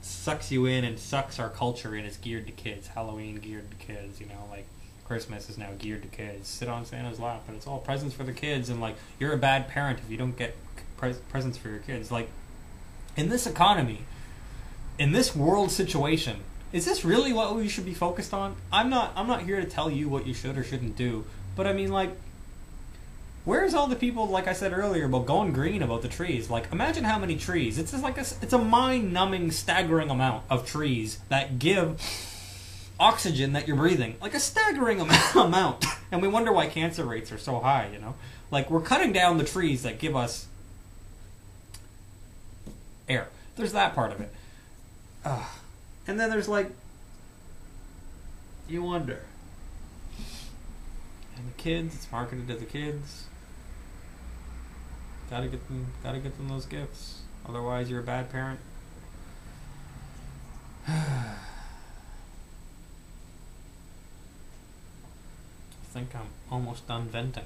sucks you in and sucks our culture in is geared to kids. Halloween geared to kids, like Christmas is now geared to kids. Sit on Santa's lap, and it's all presents for the kids, and like you're a bad parent if you don't get presents for your kids. Like, in this economy, in this world situation, is this really what we should be focused on? I'm not here to tell you what you should or shouldn't do, but I mean, like, where's all the people, like I said earlier, about going green about the trees? Like, imagine how many trees. It's just like it's a mind-numbing, staggering amount of trees that give oxygen that you're breathing. Like a staggering amount. And we wonder why cancer rates are so high, Like, we're cutting down the trees that give us air. There's that part of it. And then there's, like, you wonder. And the kids, it's marketed to the kids. Gotta get them those gifts. Otherwise, you're a bad parent. I think I'm almost done venting.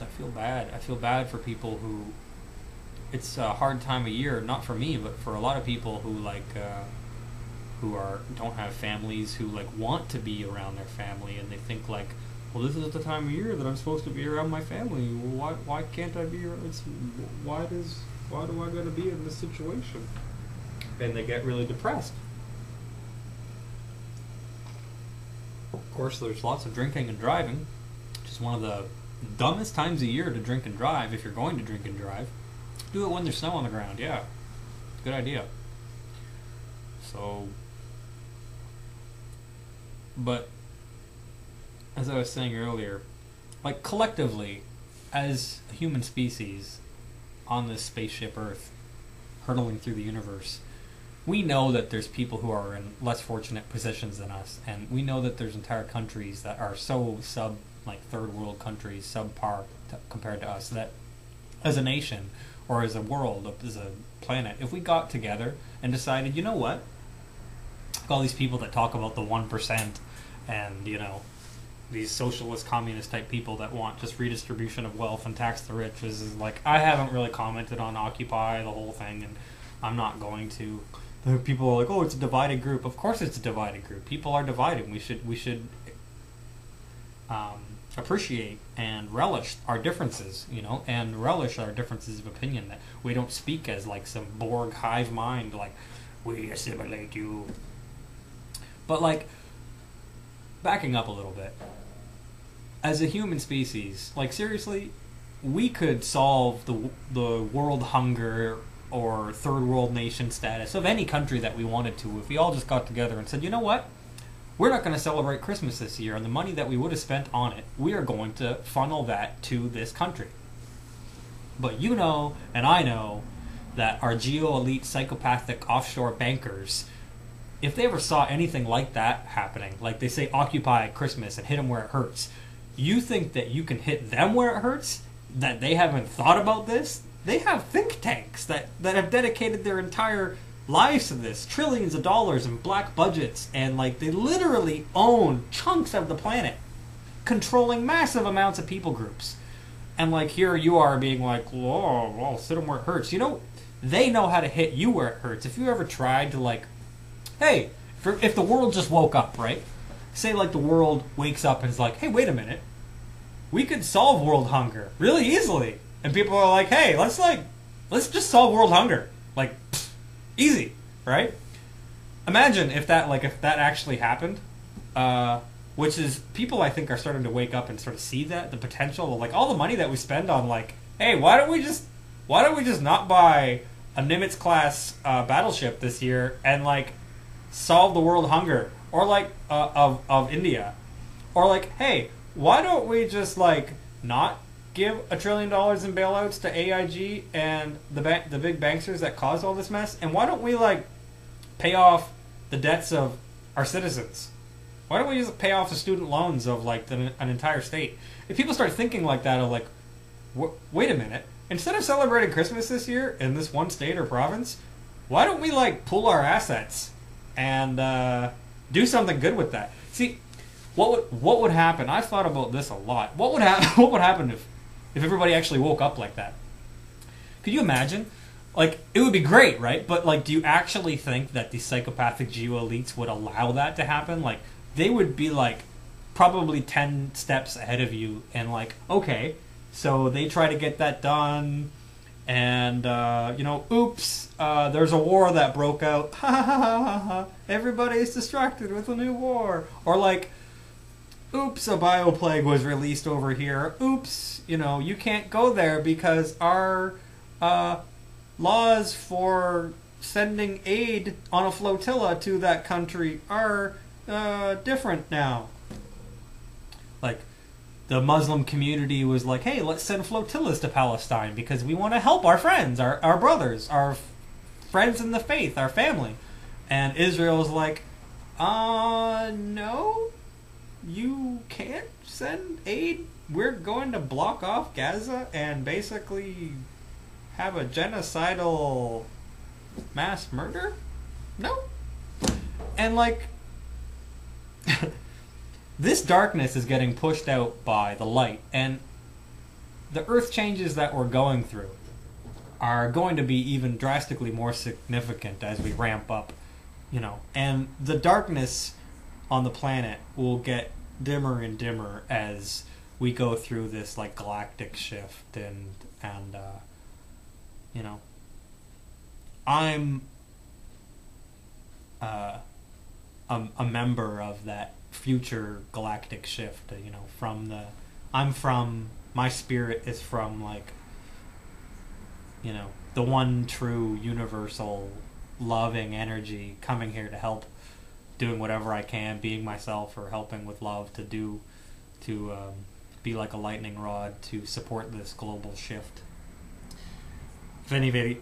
I feel bad. I feel bad for people who, it's a hard time of year, not for me, but for a lot of people who don't have families, who like want to be around their family, and they think like, well, this is the time of year that I'm supposed to be around my family. Well, why can't I be? Why do I gotta be in this situation? And they get really depressed. Of course, there's lots of drinking and driving, which is one of the dumbest times of year to drink and drive. If you're going to drink and drive, do it when there's snow on the ground. Yeah, good idea. So, but as I was saying earlier, like collectively, as a human species on this spaceship Earth, hurtling through the universe, we know that there's people who are in less fortunate positions than us, and we know that there's entire countries that are so like third world countries, subpar compared to us, that as a nation or as a world, as a planet, if we got together and decided, you know what, all these people that talk about the 1% and, you know, these socialist, communist type people that want just redistribution of wealth and tax the rich is like, I haven't really commented on Occupy, the whole thing, and I'm not going to. People are like, oh, it's a divided group. Of course it's a divided group. People are divided. We should appreciate and relish our differences, you know, and relish our differences of opinion, that we don't speak as like some Borg hive mind, like, we assimilate you. But like, backing up a little bit, as a human species, like seriously, we could solve the world hunger or third world nation status of any country that we wanted to if we all just got together and said, you know what, we're not going to celebrate Christmas this year, and the money that we would have spent on it, we are going to funnel that to this country. But you know, and I know, that our geo-elite psychopathic offshore bankers, if they ever saw anything like that happening, like they say Occupy Christmas and hit them where it hurts, you think that you can hit them where it hurts? That they haven't thought about this? They have think tanks that have dedicated their entire lives to this, trillions of dollars in black budgets, and like they literally own chunks of the planet, controlling massive amounts of people groups. And like here you are being like, whoa, well, sit them where it hurts. You know, they know how to hit you where it hurts. If you ever tried to like, hey, if the world just woke up, right? Say like the world wakes up and is like, hey, wait a minute, we could solve world hunger really easily. And people are like, hey, let's just solve world hunger. Like, pfft, easy, right? Imagine if that actually happened, which is, people I think are starting to wake up and sort of see that, the potential of like all the money that we spend on like, hey, why don't we just not buy a Nimitz class battleship this year and like solve the world hunger, or like of India, or like, hey, why don't we just like not give $1 trillion in bailouts to AIG and the big banksters that caused all this mess, and why don't we like pay off the debts of our citizens? Why don't we just pay off the student loans of like an entire state? If people start thinking like that, of like, wait a minute, instead of celebrating Christmas this year in this one state or province, why don't we like pool our assets and do something good with that? See, what would happen? I've thought about this a lot. What would happen if everybody actually woke up like that? Could you imagine? Like, it would be great, right? But like, do you actually think that the psychopathic geo-elites would allow that to happen? Like, they would be like probably 10 steps ahead of you, and like, okay, so they try to get that done, and you know, oops, there's a war that broke out. Ha ha ha ha ha! Everybody's distracted with a new war. Or like, oops, a bioplague was released over here. Oops, you know, you can't go there because our laws for sending aid on a flotilla to that country are different now. Like, the Muslim community was like, hey, let's send flotillas to Palestine because we want to help our friends, our brothers, our friends in the faith, our family. And Israel's like, no, you can't send aid. We're going to block off Gaza and basically have a genocidal mass murder? No. And like, this darkness is getting pushed out by the light, and the earth changes that we're going through are going to be even drastically more significant as we ramp up, you know, and the darkness on the planet will get dimmer and dimmer as we go through this like galactic shift, and you know, I'm a member of that future galactic shift, you know, my spirit is from like, you know, the one true universal loving energy coming here to help, doing whatever I can, being myself or helping with love to be like a lightning rod to support this global shift. If anybody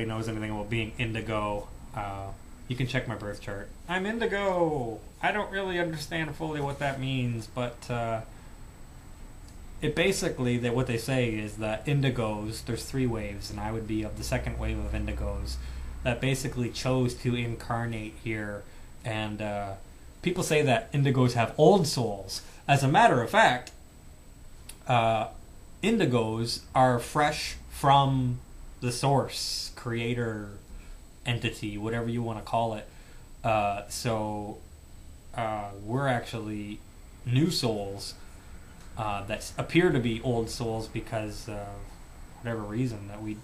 knows anything about being indigo, You can check my birth chart. I'm indigo. I don't really understand fully what that means, but it basically, what they say is that indigos, there's 3 waves, and I would be of the second wave of indigos that basically chose to incarnate here. And people say that indigos have old souls. As a matter of fact, indigos are fresh from the source, creator, entity, whatever you want to call it. So we're actually new souls that appear to be old souls because of whatever reason that we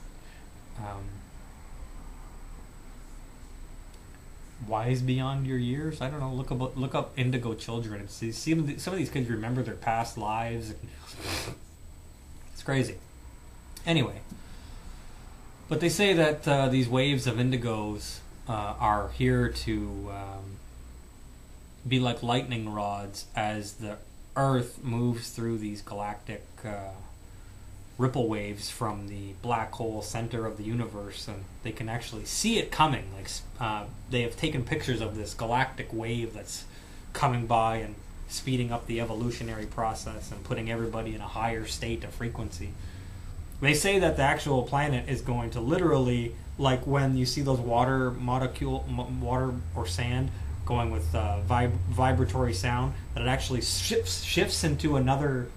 wise beyond your years. I don't know. Look up indigo children and see some of these kids remember their past lives. It's crazy. Anyway, but they say that these waves of indigos are here to be like lightning rods as the Earth moves through these galactic ripple waves from the black hole center of the universe, and they can actually see it coming. Like they have taken pictures of this galactic wave that's coming by and speeding up the evolutionary process and putting everybody in a higher state of frequency. They say that the actual planet is going to literally, like when you see those water or sand going with vibratory sound, that it actually shifts into another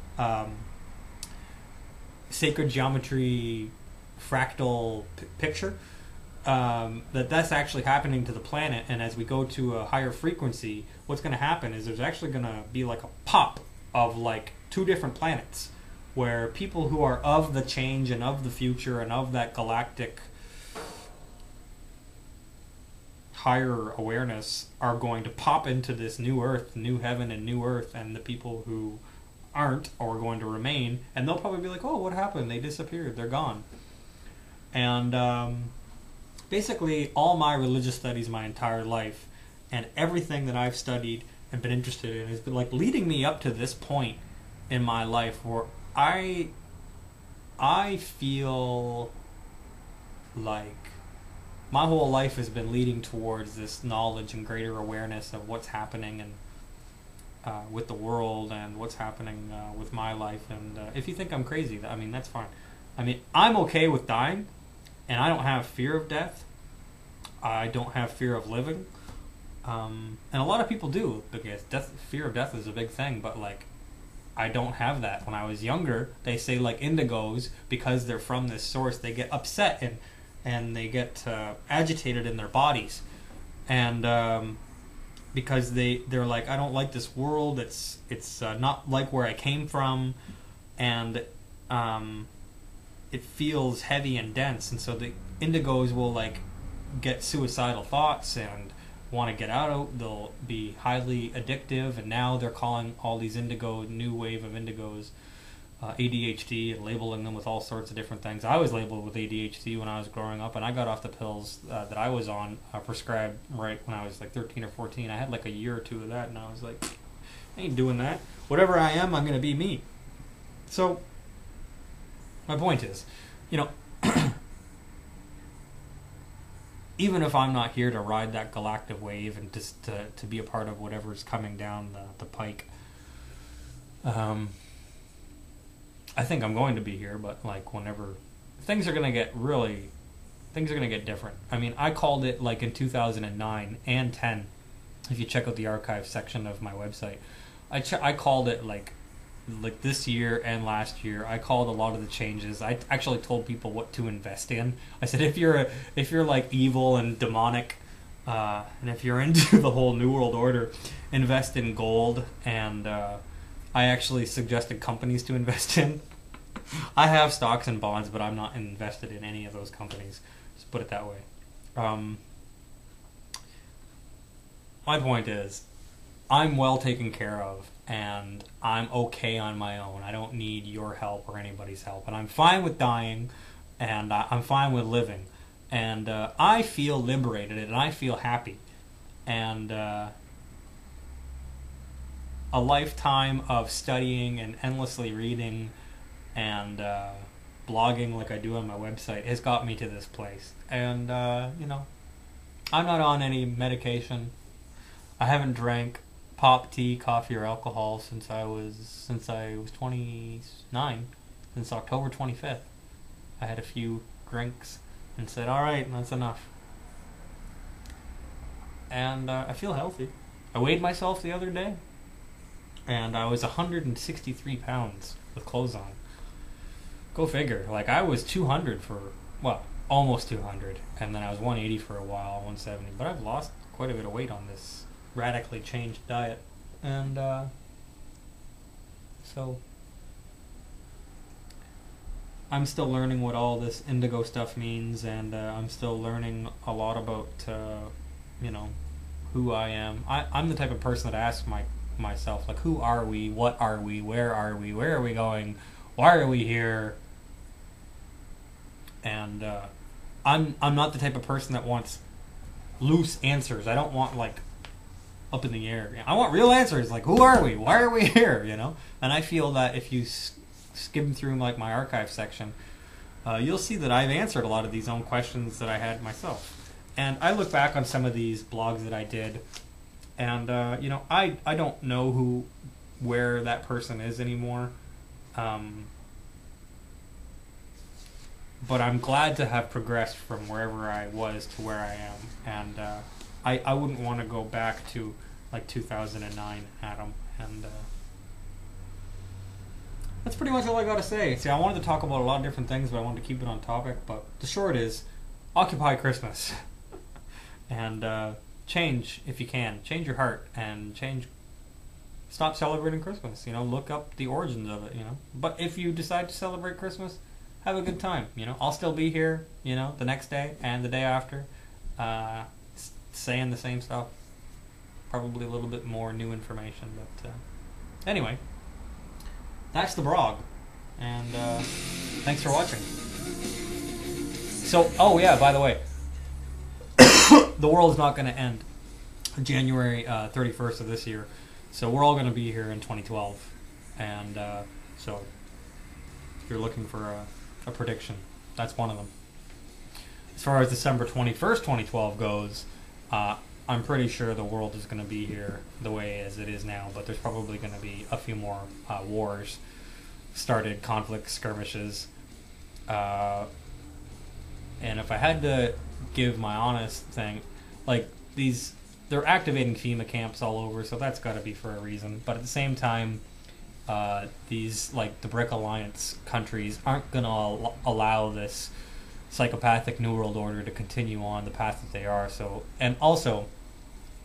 sacred geometry fractal picture. That's actually happening to the planet, and as we go to a higher frequency, what's going to happen is there's actually going to be like a pop of like 2 different planets, where people who are of the change and of the future and of that galactic higher awareness are going to pop into this new Earth, new heaven and new Earth, and the people who aren't are going to remain, and they'll probably be like, oh, what happened? They disappeared. They're gone. And basically all my religious studies my entire life and everything that I've studied and been interested in has been like leading me up to this point in my life where I feel like my whole life has been leading towards this knowledge and greater awareness of what's happening and with the world and what's happening with my life. And if you think I'm crazy, I mean, that's fine. I mean, I'm okay with dying, and I don't have fear of death. I don't have fear of living. And a lot of people do, because fear of death is a big thing, but like, I don't have that. When I was younger, they say like indigos, because they're from this source, they get upset and they get agitated in their bodies, and because they're like, I don't like this world. It's not like where I came from, and it feels heavy and dense, and so the indigos will like get suicidal thoughts and want to get out. They'll be highly addictive, and now they're calling all these new wave of indigos ADHD and labeling them with all sorts of different things. I was labeled with ADHD when I was growing up, and I got off the pills that I was on prescribed right when I was like 13 or 14. I had like a year or 2 of that, and I was like, I ain't doing that. Whatever I am, I'm going to be me. So my point is, even if I'm not here to ride that galactic wave and just to be a part of whatever's coming down the pike, I think I'm going to be here, but like whenever things are going to get different. I mean, I called it like in 2009 and 10. If you check out the archive section of my website, I called it like this year and last year. I called a lot of the changes. I actually told people what to invest in. I said, if you're like evil and demonic, and if you're into the whole New World Order, invest in gold. And I actually suggested companies to invest in. I have stocks and bonds, but I'm not invested in any of those companies. Just put it that way. My point is, I'm well taken care of, and I'm okay on my own. I don't need your help or anybody's help, and I'm fine with dying, and I'm fine with living, and I feel liberated, and I feel happy, and a lifetime of studying and endlessly reading and blogging like I do on my website has got me to this place, and I'm not on any medication. I haven't drank pop, tea, coffee, or alcohol since I was 29, since October 25th. I had a few drinks and said, "All right, that's enough." And I feel healthy. I weighed myself the other day, and I was 163 pounds with clothes on. Go figure. Like, I was 200 for, well, almost 200, and then I was 180 for a while, 170. But I've lost quite a bit of weight on this radically changed diet. And so I'm still learning what all this indigo stuff means, and I'm still learning a lot about, who I am. I'm the type of person that asks myself, like, who are we? What are we? Where are we? Where are we going? Why are we here? And I'm not the type of person that wants loose answers. I don't want, like, up in the air. I want real answers, like, who are we? Why are we here? And I feel that if you skim through, like, my archive section, you'll see that I've answered a lot of these own questions that I had myself. And I look back on some of these blogs that I did, and I don't know where that person is anymore. But I'm glad to have progressed from wherever I was to where I am. And I wouldn't want to go back to, like, 2009 Adam. And that's pretty much all I got to say. See, I wanted to talk about a lot of different things, but I wanted to keep it on topic. But the short is, occupy Christmas. And change, if you can. Change your heart and stop celebrating Christmas. Look up the origins of it, But if you decide to celebrate Christmas, have a good time, I'll still be here, the next day and the day after, saying the same stuff. Probably a little bit more new information, but anyway, that's the Brog, and thanks for watching. So, oh yeah, by the way, the world's not going to end January 31st of this year, so we're all going to be here in 2012, and so if you're looking for a prediction, that's one of them. As far as December 21st, 2012 goes, I'm pretty sure the world is going to be here the way as it is now, but there's probably going to be a few more wars started, conflicts, skirmishes, and if I had to give my honest thing, like, they're activating FEMA camps all over, so that's got to be for a reason, but at the same time, these, like, the BRIC Alliance countries aren't going to allow this psychopathic New World Order to continue on the path that they are. So, and also,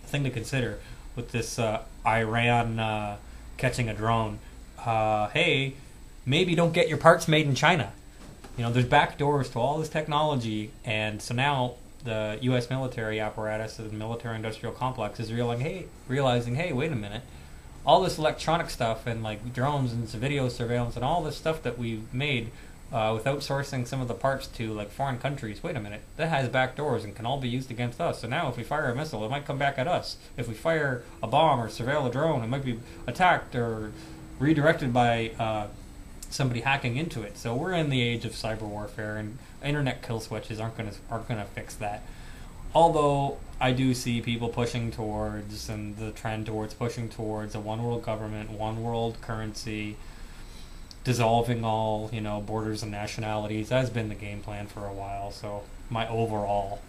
the thing to consider with this Iran catching a drone, hey, maybe don't get your parts made in China. There's back doors to all this technology, and so now the U.S. military apparatus and military-industrial complex is realizing, hey, wait a minute. All this electronic stuff and, like, drones and video surveillance and all this stuff that we've made with outsourcing some of the parts to, like, foreign countries, wait a minute, that has back doors and can all be used against us. So now if we fire a missile, it might come back at us. If we fire a bomb or surveil a drone, it might be attacked or redirected by somebody hacking into it. So we're in the age of cyber warfare, and internet kill switches aren't gonna fix that. Although I do see people pushing towards, and the trend towards pushing towards, a one world government, one world currency, dissolving all, borders and nationalities. That's been the game plan for a while. So my overall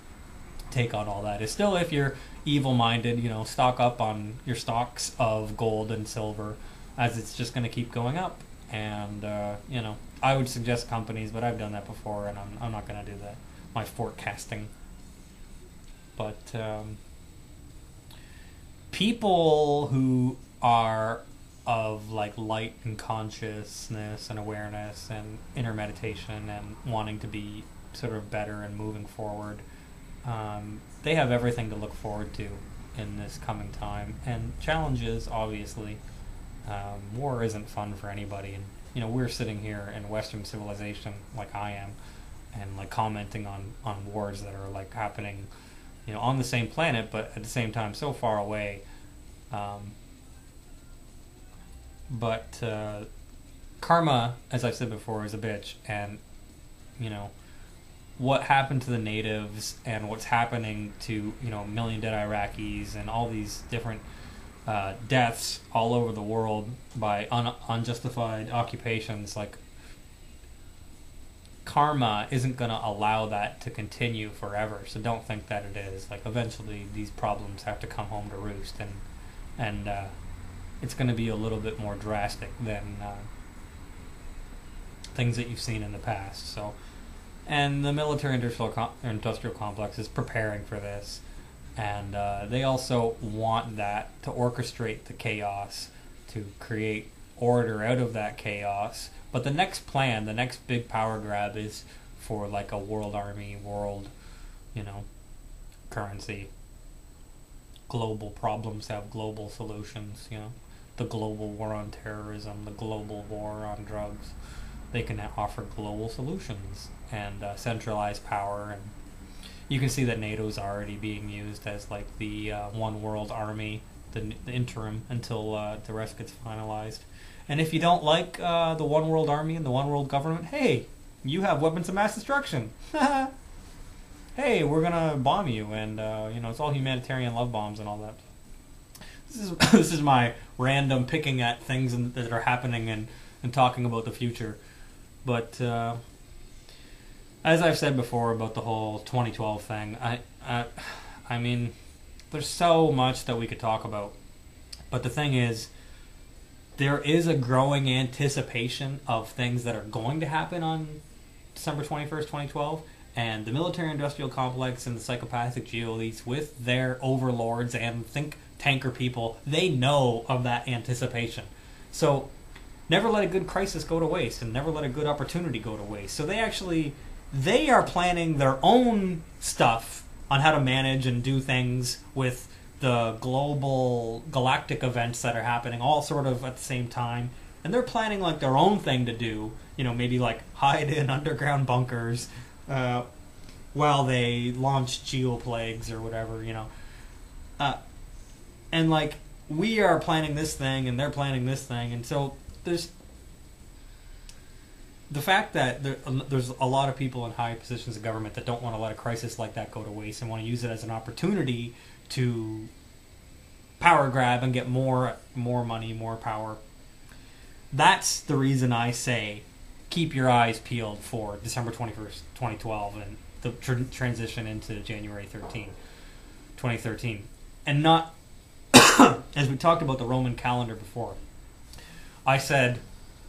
take on all that is still, if you're evil-minded, stock up on your stocks of gold and silver, as it's just going to keep going up. And, I would suggest companies, but I've done that before, and I'm not going to do that. My forecasting. But people who are of, like, light and consciousness and awareness and inner meditation and wanting to be sort of better and moving forward, they have everything to look forward to in this coming time. And challenges, obviously. War isn't fun for anybody, and we're sitting here in Western civilization, like I am, and, like, commenting on wars that are, like, happening, on the same planet, but at the same time so far away. But karma, as I've said before, is a bitch, and what happened to the natives and what's happening to, a million dead Iraqis and all these different deaths all over the world by unjustified occupations, like, karma isn't going to allow that to continue forever. So don't think that it is. Like, eventually these problems have to come home to roost, and it's going to be a little bit more drastic than things that you've seen in the past. So, and the military-industrial complex is preparing for this, and they also want that to orchestrate the chaos, to create order out of that chaos. But the next plan, the next big power grab is for like a world army, world, currency. Global problems have global solutions, The global war on terrorism, the global war on drugs. They can offer global solutions and centralized power. And you can see that NATO's already being used as like the one world army, the interim, until the rest gets finalized. And if you don't like the one world army and the one world government, hey, you have weapons of mass destruction. Hey, we're gonna bomb you, and it's all humanitarian love bombs and all that. This is my random picking at things that are happening and talking about the future. But as I've said before about the whole 2012 thing, I mean, there's so much that we could talk about. But the thing is, there is a growing anticipation of things that are going to happen on December 21st, 2012, and the military-industrial complex and the psychopathic geo-elites with their overlords and think tanker people, they know of that anticipation. So never let a good crisis go to waste, and never let a good opportunity go to waste. So they are planning their own stuff on how to manage and do things with the global galactic events that are happening all sort of at the same time, and they're planning like their own thing to do, maybe like hide in underground bunkers while they launch geoplagues or whatever, and like we are planning this thing and they're planning this thing. And so there's the fact that there's a lot of people in high positions of government that don't want to let a crisis like that go to waste and want to use it as an opportunity to power grab and get more money, more power. That's the reason I say keep your eyes peeled for December 21st, 2012 and the transition into January 2013. And not, as we talked about the Roman calendar before, I said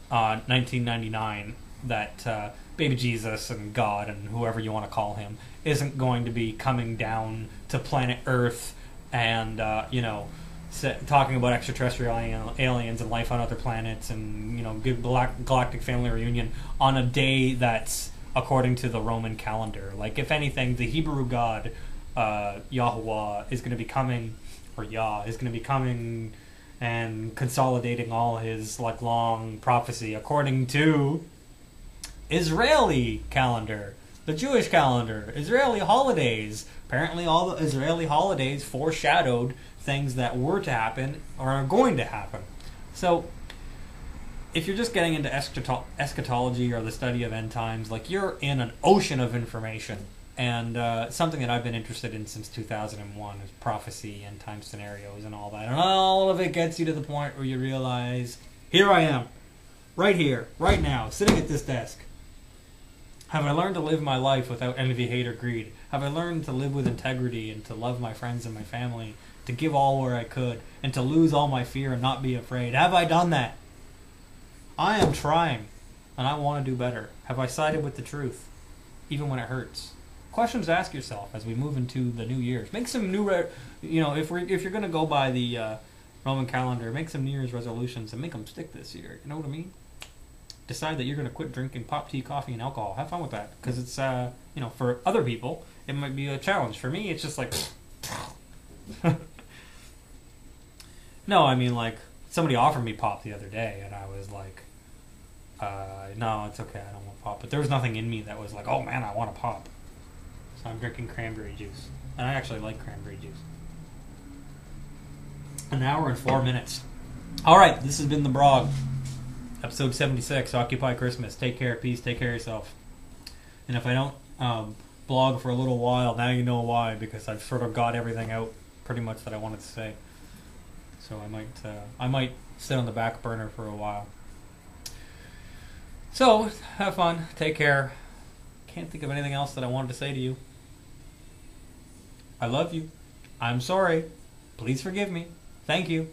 1999 that baby Jesus and God and whoever you want to call him isn't going to be coming down to planet Earth and talking about extraterrestrial aliens and life on other planets and good galactic family reunion on a day that's according to the Roman calendar. Like, if anything, the Hebrew God Yahweh is going to be coming, or Yah is going to be coming and consolidating all his like long prophecy according to Israeli calendar, the Jewish calendar, Israeli holidays. Apparently all the Israeli holidays foreshadowed things that were to happen or are going to happen. So if you're just getting into eschatology or the study of end times, like, you're in an ocean of information. And something that I've been interested in since 2001 is prophecy, end time scenarios, and all that. And all of it gets you to the point where you realize, here I am, right here, right now, sitting at this desk. Have I learned to live my life without envy, hate, or greed? Have I learned to live with integrity and to love my friends and my family, to give all where I could, and to lose all my fear and not be afraid? Have I done that? I am trying, and I want to do better. Have I sided with the truth, even when it hurts? Questions to ask yourself as we move into the new years. Make some new, if you're going to go by the Roman calendar, make some New Year's resolutions and make them stick this year. You know what I mean? Decide that you're going to quit drinking pop, tea, coffee, and alcohol. Have fun with that, because it's for other people it might be a challenge. For me, it's just like no, I mean, like, somebody offered me pop the other day, and I was like, no, it's okay, I don't want pop. But there was nothing in me that was like, oh man, I want a pop. So I'm drinking cranberry juice. And I actually like cranberry juice. An hour and 4 minutes. Alright, this has been the Brog. Episode 76, Occupy Christmas. Take care, peace, take care of yourself. And if I don't blog for a little while. Now you know why, because I've sort of got everything out pretty much that I wanted to say. So I might sit on the back burner for a while. So have fun. Take care. Can't think of anything else that I wanted to say to you. I love you. I'm sorry. Please forgive me. Thank you.